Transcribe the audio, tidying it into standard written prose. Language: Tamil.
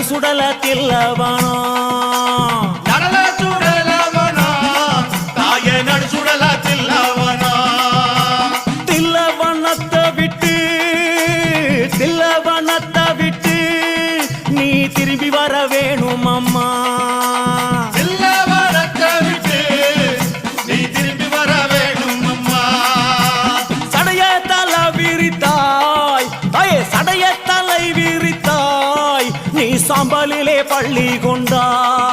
நடு சுடல தில்லவனோ நடல சுடலவனோ தாயே நடு சுடல தில்லவனோ தில்லவனத்தை விட்டு நீ திரும்பி வர வேணும் அம்மா தில்லவனத்தை விட்டு நீ திரும்பி வர வேணும் அம்மா சடைய தலை விரித்தாய் நீ சாம்பலிலே பள்ளி கொண்டாய்